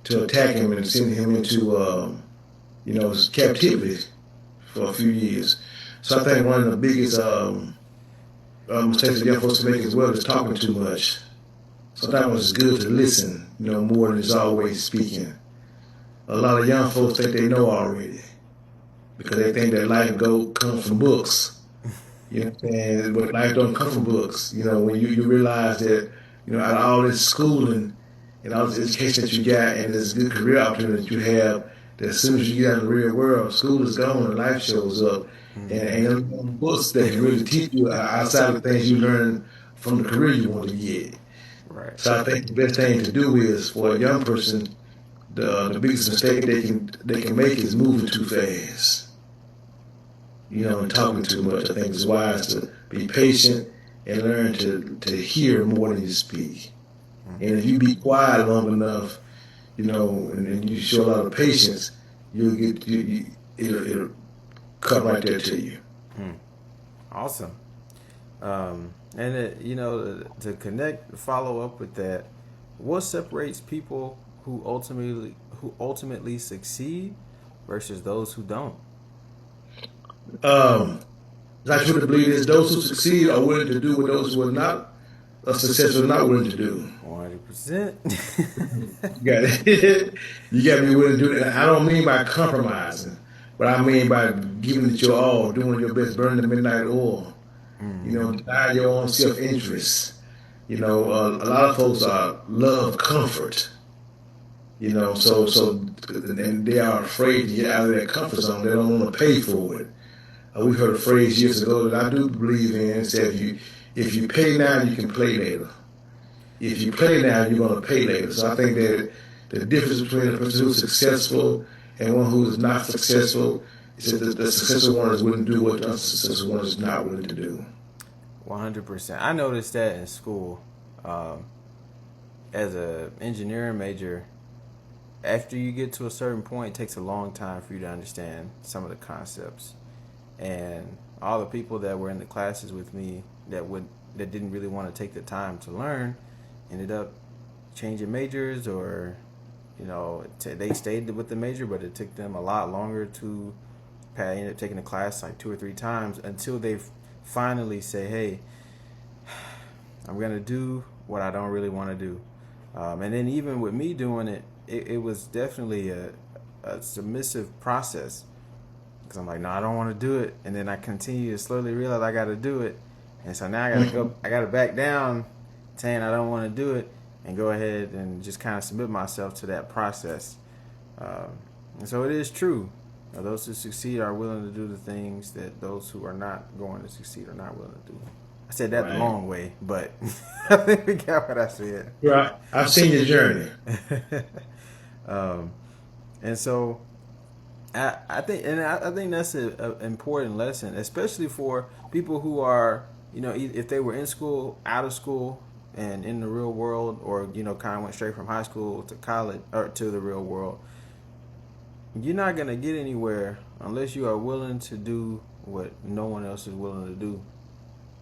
to attack him and send him into, his captivity for a few years. So I think one of the biggest mistakes that young folks make as well is talking too much. Sometimes it's good to listen, more than is always speaking. A lot of young folks think they know already because they think that life comes from books. You know what I'm saying? But life don't come from books. When you realize that, out of all this schooling and all this education that you got and this good career opportunity that you have, that as soon as you get out in the real world, school is gone and life shows up. And ain't no books that can really teach you outside of the things you learn from the career you want to get. Right. So I think the best thing to do is for a young person, the biggest mistake they can make is moving too fast. And talking too much. I think it's wise to be patient and learn to hear more than you speak. And if you be quiet long enough, and you show a lot of patience, you'll get it'll come right there to you. Awesome. To connect, follow up with that, what separates people who ultimately succeed versus those who don't? I truly believe is those who succeed are willing to do what those who are not successful are not willing to do. 100%. You got it. You got to be willing to do that. I don't mean by compromising, but I mean by giving it your all, doing your best, burning the midnight oil. Deny your own self-interest. A lot of folks love comfort. And they are afraid to get out of their comfort zone. They don't want to pay for it. We heard a phrase years ago that I do believe in. It said, if you pay now, you can play later. If you play now, you're going to pay later. So I think that the difference between a person who's successful and one who is not successful is that the successful one is willing to do what the unsuccessful one is not willing to do. 100%. I noticed that in school. As an engineering major, after you get to a certain point, it takes a long time for you to understand some of the concepts. And all the people that were in the classes with me that didn't really want to take the time to learn ended up changing majors, or they stayed with the major, but it took them a lot longer to ended up taking the class like 2 or 3 times until they finally say, hey, I'm going to do what I don't really want to do. And then even with me doing it, it was definitely a submissive process. Because I'm like, no, I don't want to do it. And then I continue to slowly realize I got to do it. And so now I got to back down saying I don't want to do it and go ahead and just kind of submit myself to that process. And so it is true. Those who succeed are willing to do the things that those who are not going to succeed are not willing to do. I said that the long way, but I think we got what I said. Right. I've seen your journey. And so I think that's an important lesson, especially for people who are, if they were in school, out of school, and in the real world, or kind of went straight from high school to college or to the real world. You're not gonna get anywhere unless you are willing to do what no one else is willing to do.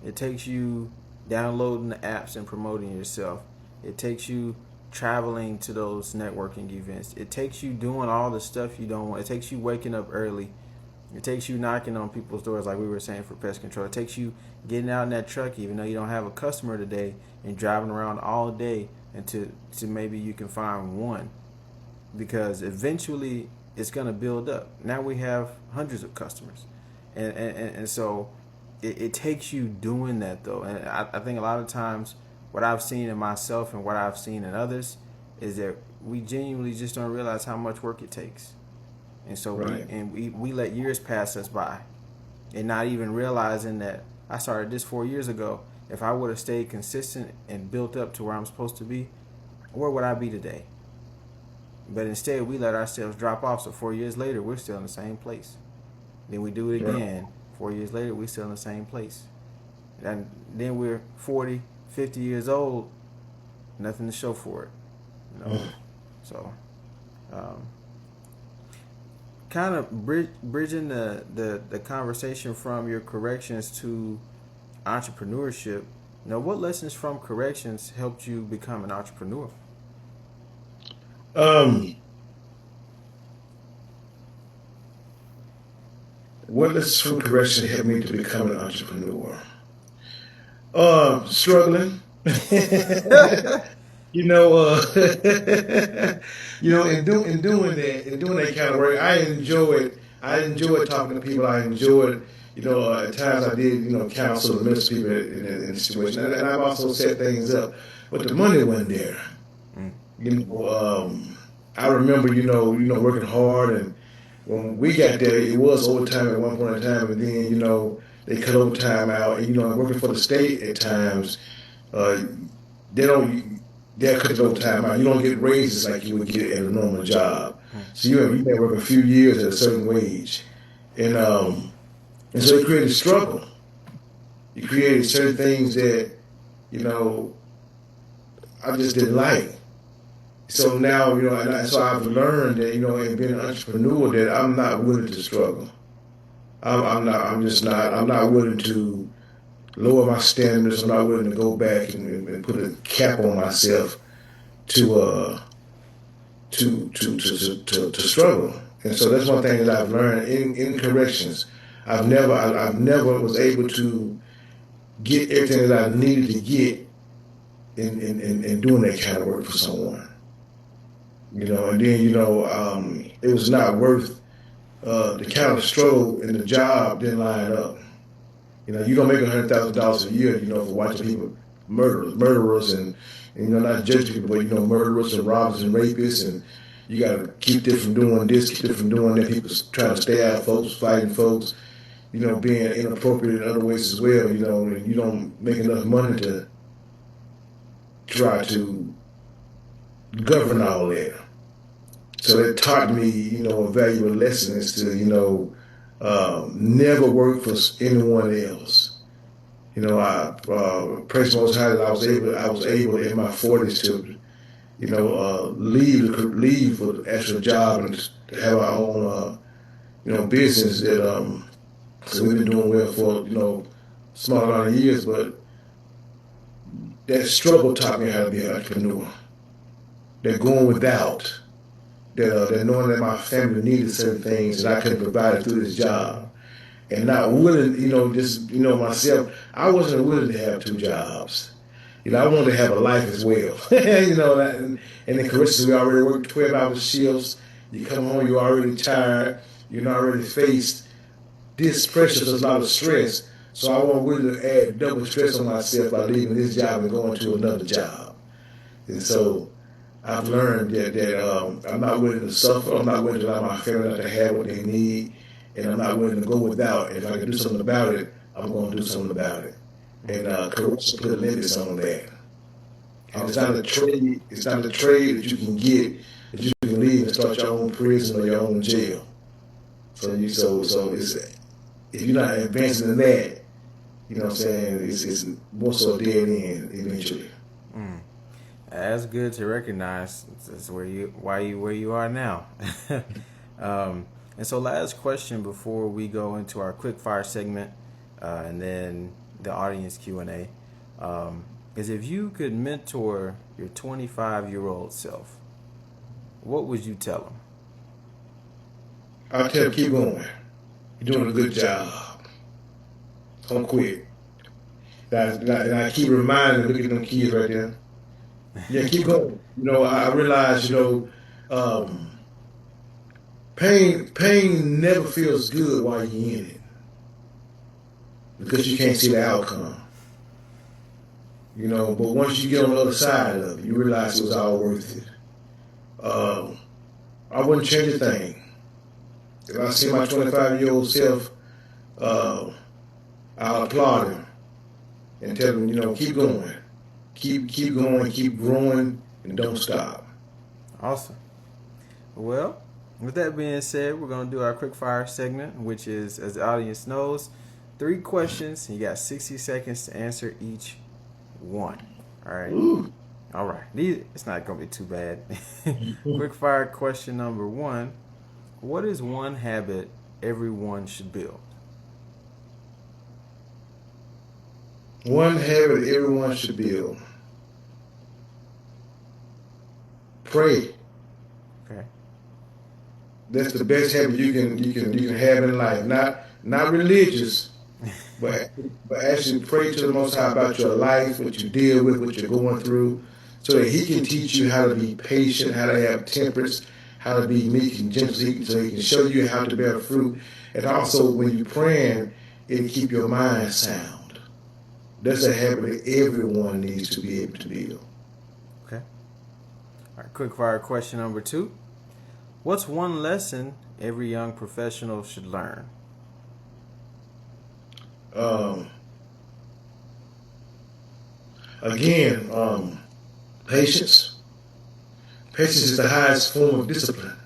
It takes you downloading the apps and promoting yourself. It takes you traveling to those networking events. It takes you doing all the stuff you don't want. It takes you waking up early. It takes you knocking on people's doors, like we were saying, for pest control. It takes you getting out in that truck, even though you don't have a customer today, and driving around all day until maybe you can find one. Because eventually it's going to build up. Now we have hundreds of customers. And so it takes you doing that, though. And I think a lot of times what I've seen in myself and what I've seen in others is that we genuinely just don't realize how much work it takes. And so we let years pass us by and not even realizing that I started this 4 years ago. If I would have stayed consistent and built up to where I'm supposed to be, where would I be today? But instead, we let ourselves drop off. So 4 years later, we're still in the same place. Then we do it again. 4 years later, we're still in the same place. And then we're 40, 50 years old, nothing to show for it. So, um, kind of bridging the conversation from your corrections to entrepreneurship. Now, what lessons from corrections helped you become an entrepreneur? Um, what lessons from correction helped me to become an entrepreneur? Struggling. you know, in doing that kind of work, I enjoyed. I enjoyed talking to people. I enjoyed, at times I did, counsel and minister people in the situation, and I've also set things up, but the money wasn't there. Mm. You know, I remember, working hard, and when we got there, it was overtime at one point in time, and then, they cut overtime out, and working for the state at times, uh, they don't. They'll cut the overtime out. You don't get raises like you would get at a normal job. So you may work a few years at a certain wage, and so it created struggle. It created certain things that you know I just didn't like. So now so I've learned that in being an entrepreneur that I'm not willing to struggle. I'm not. I'm just not. I'm not willing to lower my standards. I'm not willing to go back and put a cap on myself to struggle. And so that's one thing that I've learned in corrections. I've never was able to get everything that I needed to get in doing that kind of work for someone. And then it was not worth the kind of struggle and the job didn't line up. You don't make $100,000 a year, for watching people murderers, and not judging people, but murderers and robbers and rapists, and you got to keep them from doing this, keep them from doing that. People trying to stay out, folks fighting, folks, being inappropriate in other ways as well. And you don't make enough money to try to govern all that. So that taught me, a valuable lesson is to, never work for anyone else. I praise Most High that I was able in my 40s to, leave for the actual job and to have our own, business that so we've been doing well for small amount of years, but that struggle taught me how to be an entrepreneur. That going without, that knowing that my family needed certain things that I couldn't provide it through this job. And not willing, myself, I wasn't willing to have two jobs. I wanted to have a life as well. And in corrections, we already work 12-hour shifts. You come home, you're already tired. You're not already faced this pressure, there's a lot of stress. So I wasn't willing to add double stress on myself by leaving this job and going to another job. And so I've learned that I'm not willing to suffer. I'm not willing to allow my family not to have what they need. And I'm not willing to go without. If I can do something about it, I'm going to do something about it. And corruption put limits on that. And it's not a trade. It's not a trade that you can get, that you can leave and start your own prison or your own jail. So it's, if you're not advancing in that, what I'm saying, it's more so a dead end eventually. That's good to recognize. That's where you are now. And so last question before we go into our quick fire segment and then the audience Q&A is if you could mentor your 25-year-old self, what would you tell him? I'll tell him, keep going. You're doing a good job. Don't quit. And I keep reminding them, look at them kids right there. Yeah, keep going. I realize, pain never feels good while you're in it because you can't see the outcome. But once you get on the other side of it, you realize it was all worth it. I wouldn't change a thing. If I see my 25-year-old self, I'll applaud him and tell him, keep going. Keep going, keep growing, and don't stop. Awesome. Well, with that being said, we're going to do our quick fire segment, which is, as the audience knows, 3 questions. You got 60 seconds to answer each one. All right. Ooh. All right. It's not going to be too bad. Quick fire question number one. What is one habit everyone should build? One habit everyone should build. Pray. Okay. That's the best habit you can have in life. Not religious, but actually pray to the Most High about your life, what you deal with, what you're going through, so that He can teach you how to be patient, how to have temperance, how to be meek and gentle, so He can show you how to bear fruit. And also, when you're praying, it'll keep your mind sound. That's a habit that everyone needs to be able to build. Okay. All right. Quick fire question number two. What's one lesson every young professional should learn? Again, patience. Patience is the highest form of discipline.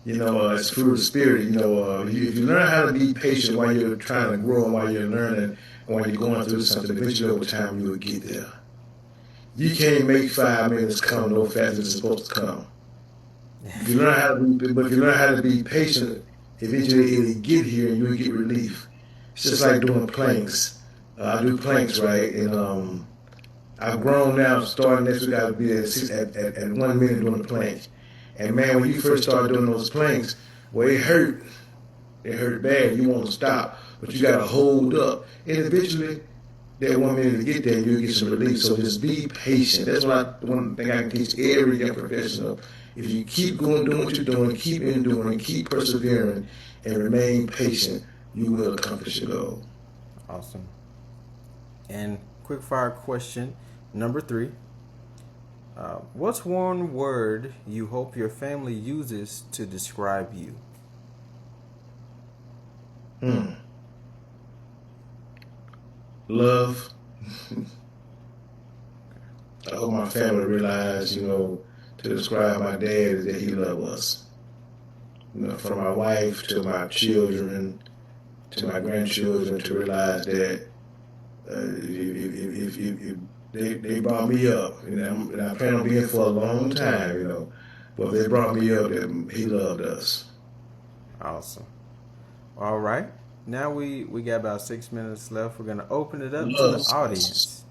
It's fruit of the spirit. If you learn how to be patient while you're trying to grow and while you're learning and while you're going through something, eventually over time you will get there. You can't make 5 minutes come no faster than it's supposed to come. If you learn how to be patient, eventually it'll get here and you'll get relief. It's just like doing planks. I do planks, right? And I've grown now. Starting next week, I'll be at 1 minute doing the plank. And man, when you first start doing those planks, well, it hurt. It hurt bad. You want to stop, but you got to hold up. And eventually, that 1 minute to get there, you'll get some relief. So just be patient. That's one thing I can teach every young professional. If you keep going, doing what you're doing, keep enduring, keep persevering, and remain patient, you will accomplish your goal. Awesome. And quick fire question number three. What's one word you hope your family uses to describe you? Love. I hope my family realize, to describe my dad is that he loved us. From my wife to my children to my grandchildren, to realize that if they brought me up, and I plan on being for a long time, but they brought me up, and he loved us. Awesome. All right. Now we got about 6 minutes left. We're gonna open it up to the audience,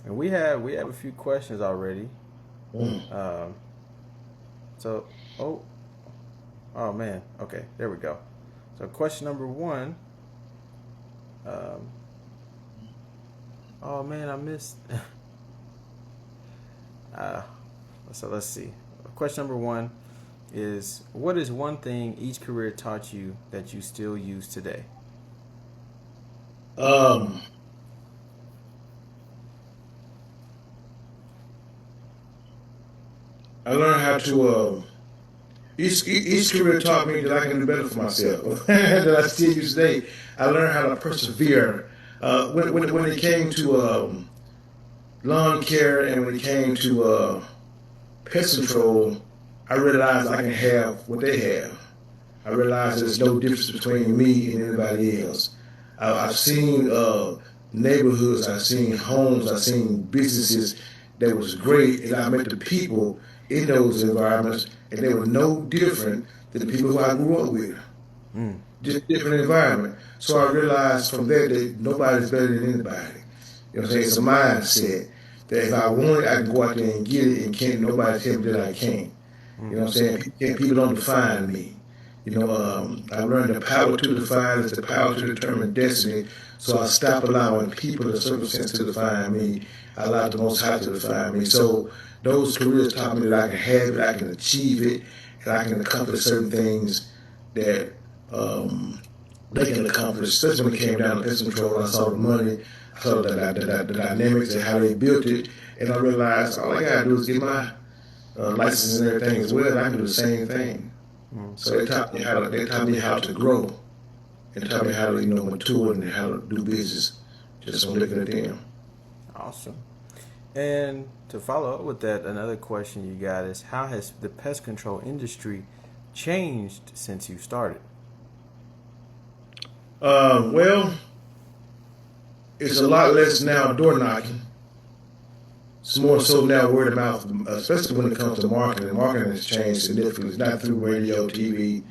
and we have a few questions already. Oh man. Okay, there we go. So question number one. Oh man, I missed. So let's see. Question number one is: what is one thing each career taught you that you still use today? I learned how to. Each career taught me that I can do better for myself. That I still use today. I learned how to persevere. When it came to lawn care and when it came to pest control, I realized I can have what they have. I realized there's no difference between me and anybody else. I've seen neighborhoods, I've seen homes, I've seen businesses that was great, and I met the people in those environments, and they were no different than the people who I grew up with. Just different environment. So I realized from there that nobody's better than anybody. You know what I'm saying? It's a mindset that if I want it, I can go out there and get it, and can't nobody tell me that I can't. You know what I'm saying? People don't define me. I learned the power to define is the power to determine destiny. So I stop allowing people or circumstances to define me. I allow the Most High to define me. So those careers taught me that I can have it, I can achieve it, and I can accomplish certain things that they can accomplish. Especially when it came down to pest control, I saw the money, I saw the dynamics and how they built it, and I realized all I gotta do is get my license and everything as well. I can do the same thing. So they taught me how to grow, and taught me how to mature and how to do business. Just from looking at them. Awesome. And to follow up with that, another question you got is: how has the pest control industry changed since you started? Well, it's a lot less now door knocking. It's more so now word of mouth, especially when it comes to marketing. Marketing has changed significantly. It's not through radio, TV,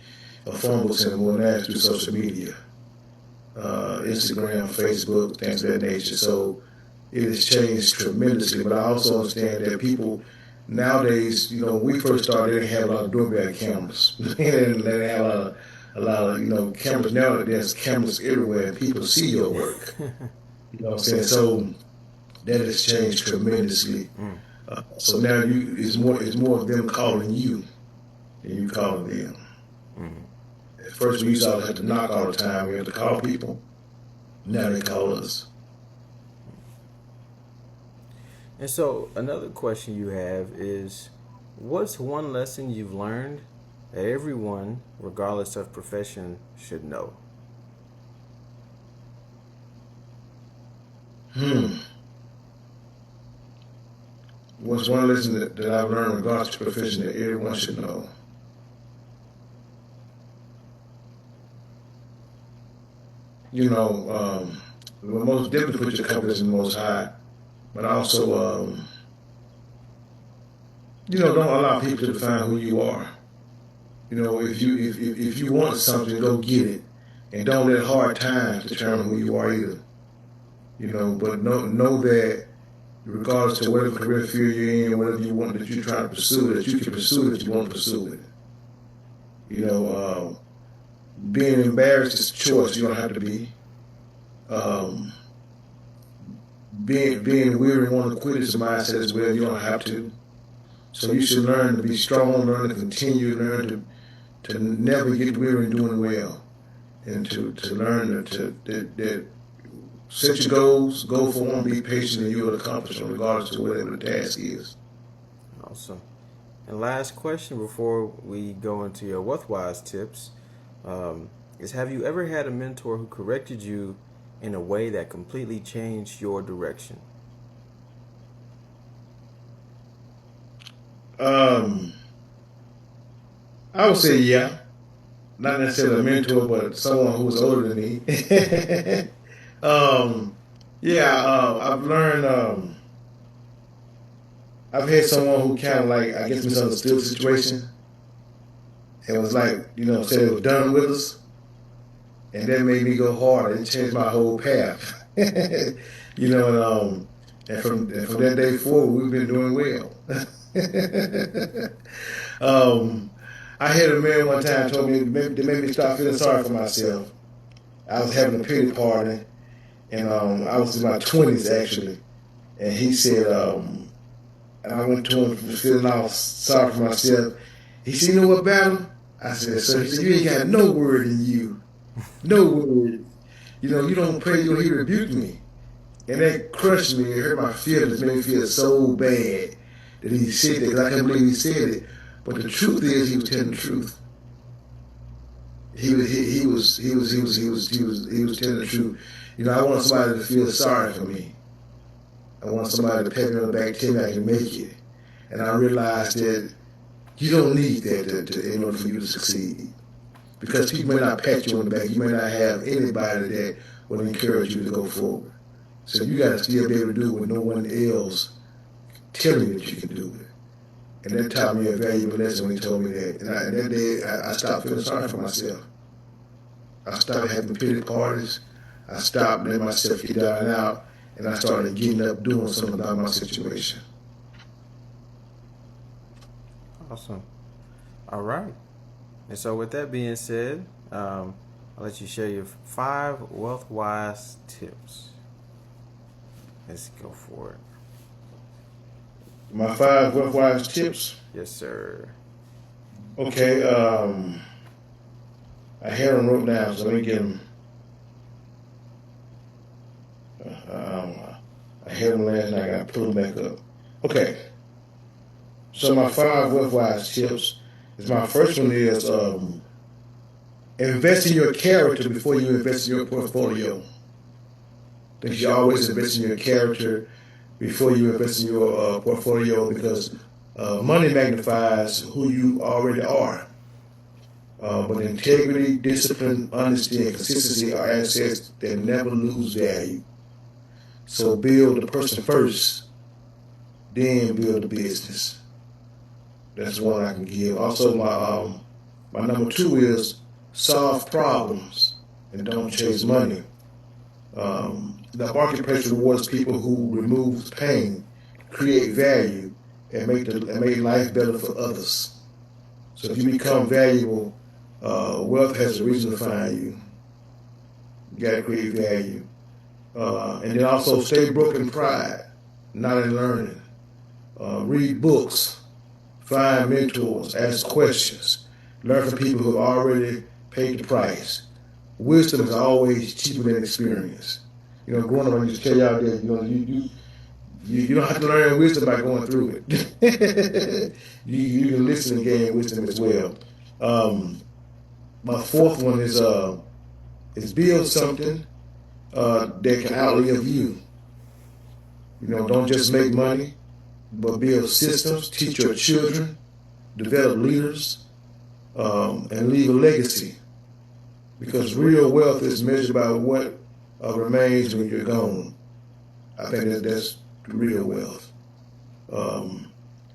or phone books anymore. Now it's through social media, Instagram, Facebook, things of that nature. So it has changed tremendously. But I also understand that people nowadays, when we first started, they didn't have a lot of doorbell cameras. They didn't have a lot of cameras. Now there's cameras everywhere, and people see your work. You know what I'm saying? So that has changed tremendously. So now it's more of them calling you than you calling them. At first, we used to have to knock all the time. We had to call people. Now they call us. And so another question you have is, what's one lesson you've learned that everyone, regardless of profession, should know? What's one lesson that I've learned regardless of profession that everyone should know? Most definitely put your confidence in the Most High, but also, don't allow people to define who you are. If you want something, go get it, and don't let hard times determine who you are either. But know that regardless of whatever career field you're in, whatever you want that you're trying to pursue, that you can pursue it if you want to pursue it. Being embarrassed is a choice. You don't have to be. Being weary and want to quit is a mindset as well. You don't have to. So you should learn to be strong, learn to continue, learn to never get weary in doing well, and to learn that set your goals, go for them, be patient, and you will accomplish them regardless of whatever the task is. Awesome. And last question before we go into your WealthWise tips is, have you ever had a mentor who corrected you in a way that completely changed your direction? I would say yeah. Not necessarily a mentor, but someone who was older than me. I've learned. I've had someone who kind of I guess misunderstood the situation. It was said it was done with us, and that made me go hard. It changed my whole path. And from that day forward, we've been doing well. I had a man one time told me they made me start feeling sorry for myself. I was having a pity party, and I was in my 20s actually, and he said, and I went to him feeling all sorry for myself. He said, "You know what, Battle?" I said, "Sir," he said, "You ain't got no word in you, no word. You don't pray, he rebuked me." And that crushed me. It hurt my feelings, made me feel so bad that he said that, because I can't believe he said it. But the truth is, he was telling the truth. He was telling the truth. I want somebody to feel sorry for me. I want somebody to pat me on the back, tell me I can make it. And I realized that you don't need that in order for you to succeed. Because people may not pat you on the back. You may not have anybody that will encourage you to go forward. So you got to still be able to do it with no one else telling you that you can do it. And that taught me a valuable lesson when he told me that. And that day, I stopped feeling sorry for myself. I stopped having pity parties. I stopped letting myself get down and out. And I started getting up, doing something about my situation. Awesome. All right. And so with that being said, I'll let you share your 5 WealthWise tips. Let's go for it. My 5 WealthWise tips? Yes, sir. Okay. I had them wrote down, so let me get them. I had them last night. I got to pull them back up. Okay. So my 5 WealthWise tips is, my first one is invest in your character before you invest in your portfolio. I think you always invest in your character before you invest in your portfolio, because money magnifies who you already are. But integrity, discipline, honesty, and consistency are assets that never lose value. So build the person first, then build a business. That's one I can give. Also, my number 2 is solve problems and don't chase money. The marketplace rewards people who remove pain, create value, and make life better for others. So if you become valuable, wealth has a reason to find you. You got to create value. And then also stay broke in pride, not in learning. Read books, find mentors, ask questions, learn from people who have already paid the price. Wisdom is always cheaper than experience. Growing up, I used to tell y'all that you don't have to learn wisdom by going through it. you can listen and gain wisdom as well. My 4th one is build something that can outlive you. Don't just make money, but build systems, teach your children, develop leaders, and leave a legacy. Because real wealth is measured by what remains when you're gone. I think that's real wealth. And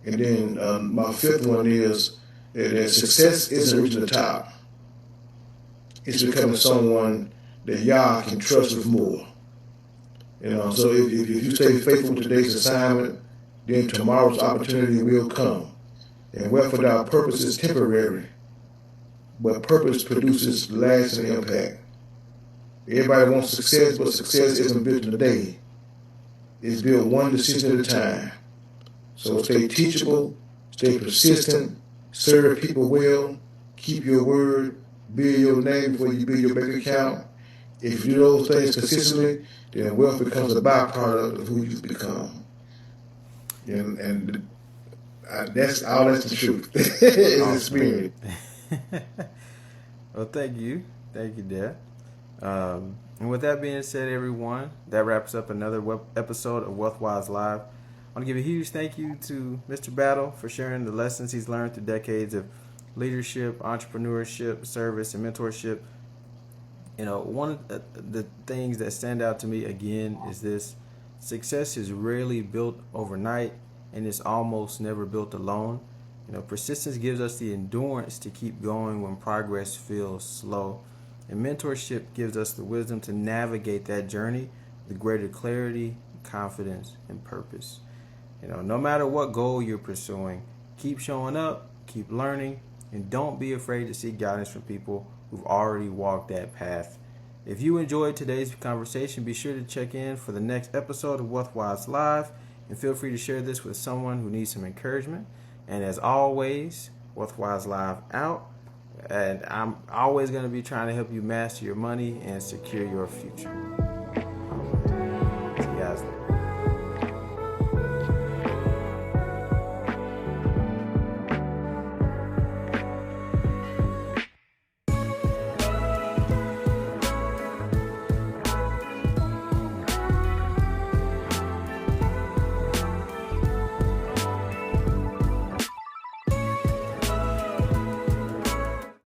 then my 5th one is that success isn't reaching the top. It's becoming someone that y'all can trust with more. So if you stay faithful to today's assignment, then tomorrow's opportunity will come. And wealth without purpose is temporary, but purpose produces lasting impact. Everybody wants success, but success isn't built in a day. It's built one decision at a time. So stay teachable, stay persistent, serve people well, keep your word, build your name before you build your bank account. If you do those things consistently, then wealth becomes a byproduct of who you've become. And that's the truth. It's Awesome. experience. Well, thank you, Dad. And with that being said, everyone, that wraps up another episode of WealthWise Live. I want to give a huge thank you to Mr. Battle for sharing the lessons he's learned through decades of leadership, entrepreneurship, service, and mentorship. One of the things that stand out to me again is this: success is rarely built overnight, and it's almost never built alone. Persistence gives us the endurance to keep going when progress feels slow. And mentorship gives us the wisdom to navigate that journey with greater clarity, confidence, and purpose. No matter what goal you're pursuing, keep showing up, keep learning, and don't be afraid to seek guidance from people who've already walked that path. If you enjoyed today's conversation, be sure to check in for the next episode of WealthWise Live, and feel free to share this with someone who needs some encouragement. And as always, WealthWise Live out. And I'm always going to be trying to help you master your money and secure your future.